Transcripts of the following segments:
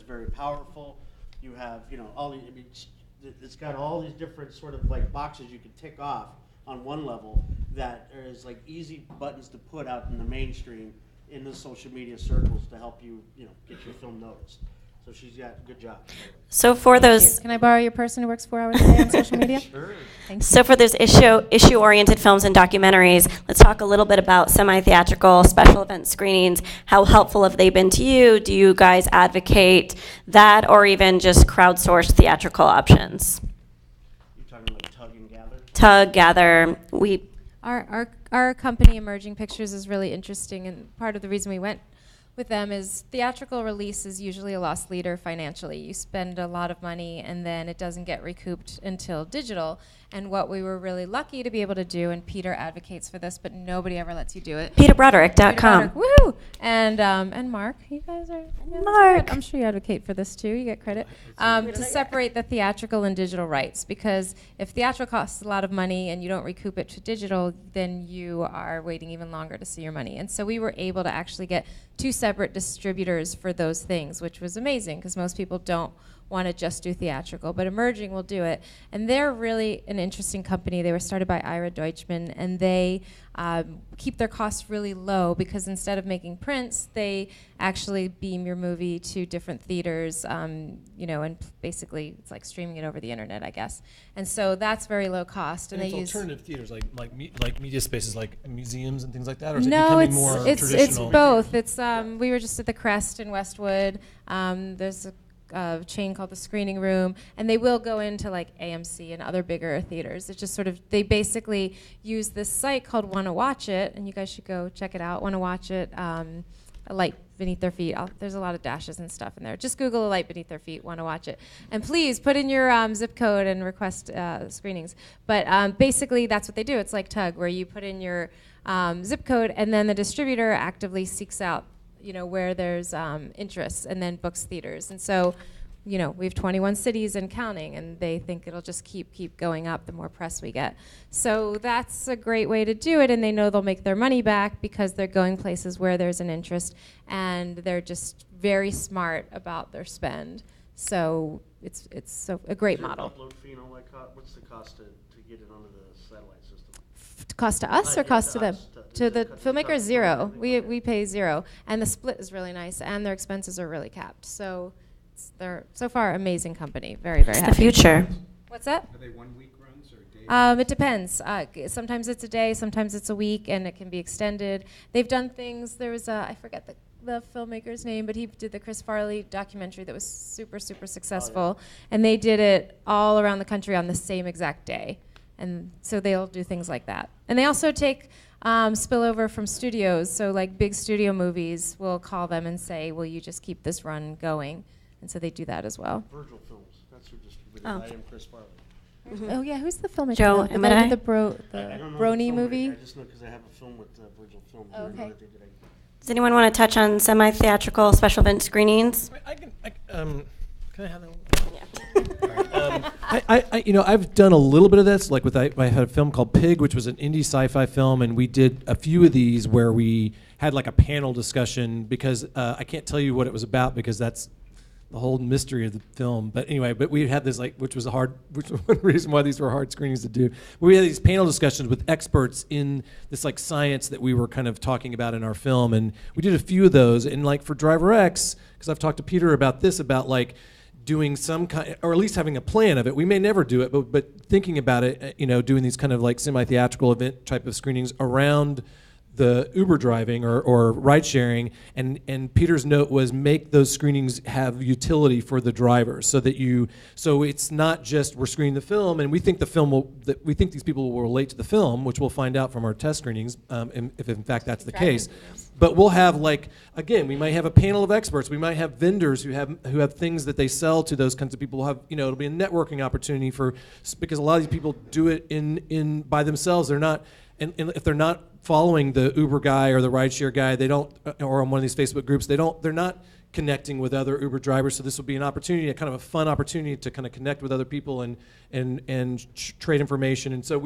very powerful. You have, all the, I mean, it's got all these different sort of like boxes you can tick off on one level that is like easy buttons to put out in the mainstream in the social media circles to help you, get your film noticed. So she's got a good job. So for those, can I borrow your person who works 4 hours a day on social media? Sure. Thanks. so for those issue-oriented films and documentaries, let's talk a little bit about semi-theatrical special event screenings. How helpful have they been to you? Do you guys advocate that, or even just crowdsourced theatrical options? You're talking like Tug and Gather? Tug, Gather, Our company, Emerging Pictures, is really interesting, and part of the reason we went with them is theatrical release is usually a loss leader financially. You spend a lot of money and then it doesn't get recouped until digital. And what we were really lucky to be able to do, and Peter advocates for this, but nobody ever lets you do it. PeterBroderick.com. Woo! And Mark, you guys are. Yeah, Mark. I'm sure you advocate for this too. You get credit. To separate the theatrical and digital rights, because if theatrical costs a lot of money and you don't recoup it to digital, then you are waiting even longer to see your money. And so we were able to actually get 2 separate distributors for those things, which was amazing because most people don't want to just do theatrical, but Emerging will do it. And they're really an interesting company. They were started by Ira Deutschman, and they keep their costs really low because instead of making prints, they actually beam your movie to different theaters, and basically it's like streaming it over the internet, I guess. And so that's very low cost. And they it's use alternative theaters, like media spaces, like museums and things like that, or is it no, becoming more traditional? it's both. It's we were just at the Crest in Westwood. There's a chain called the Screening Room, and they will go into like AMC and other bigger theaters. It's just sort of, they basically use this site called Wanna Watch It, and you guys should go check it out. Wanna Watch It, a light beneath their feet. There's a lot of dashes and stuff in there. Just Google a light beneath their feet, Wanna Watch It. And please put in your zip code and request screenings. But basically that's what they do. It's like Tug, where you put in your zip code and then the distributor actively seeks out where there's interest and then books theaters. And so, we have 21 cities and counting, and they think it'll just keep going up the more press we get. So that's a great way to do it, and they know they'll make their money back because they're going places where there's an interest, and they're just very smart about their spend. So it's a great model. Upload fee and all that what's the cost to get it onto the satellite system? Cost to us or cost to them? To the filmmaker, zero. We pay zero, and the split is really nice, and their expenses are really capped. So they're so far amazing company. Very very happy. The future. What's that? Are they 1 week runs or days? It depends. Sometimes it's a day, sometimes it's a week, and it can be extended. They've done things. There was I forget the filmmaker's name, but he did the Chris Farley documentary that was super successful, and they did it all around the country on the same exact day. And so they'll do things like that. And they also take spillover from studios. So like big studio movies will call them and say, will you just keep this run going? And so they do that as well. Virgil Films. That's who distributed Oh. I Am Chris Farley. Mm-hmm. Oh yeah, who's the filmmaker? Joe, the am guy I? with the I don't know Brony the filmmaker. movie? I just know because I have a film with Virgil Films. Oh, okay. Does anyone want to touch on semi-theatrical special event screenings? Can I have that one? I've done a little bit of this. Like I had a film called Pig, which was an indie sci-fi film, and we did a few of these where we had like a panel discussion because I can't tell you what it was about because that's the whole mystery of the film. But anyway, we had this which was one reason why these were hard screenings to do. We had these panel discussions with experts in this like science that we were kind of talking about in our film, and we did a few of those. And like for Driver X, because I've talked to Peter about this, about like doing some kind, or at least having a plan of it. We may never do it, but thinking about it, doing these kind of like semi-theatrical event type of screenings around the Uber driving or ride sharing, and Peter's note was make those screenings have utility for the drivers, so it's not just we're screening the film and we think we think these people will relate to the film, which we'll find out from our test screenings, if in fact that's the case. But we'll have we might have a panel of experts. We might have vendors who have things that they sell to those kinds of people. We'll have it'll be a networking opportunity because a lot of these people do it in by themselves. They're not. And if they're not following the Uber guy or the rideshare guy, they don't, or on one of these Facebook groups, they're not connecting with other Uber drivers. So this will be an opportunity, a kind of a fun opportunity to kind of connect with other people and trade information. And so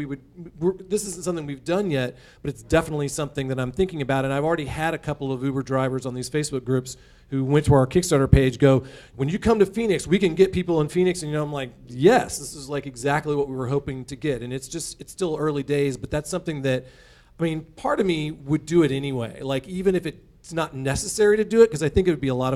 this isn't something we've done yet, but it's definitely something that I'm thinking about. And I've already had a couple of Uber drivers on these Facebook groups who went to our Kickstarter page go, when you come to Phoenix, we can get people in Phoenix. And I'm like, yes, this is like exactly what we were hoping to get. And it's still early days, but that's something that, I mean, part of me would do it anyway. Like, even if it's not necessary to do it, because I think it would be a lot of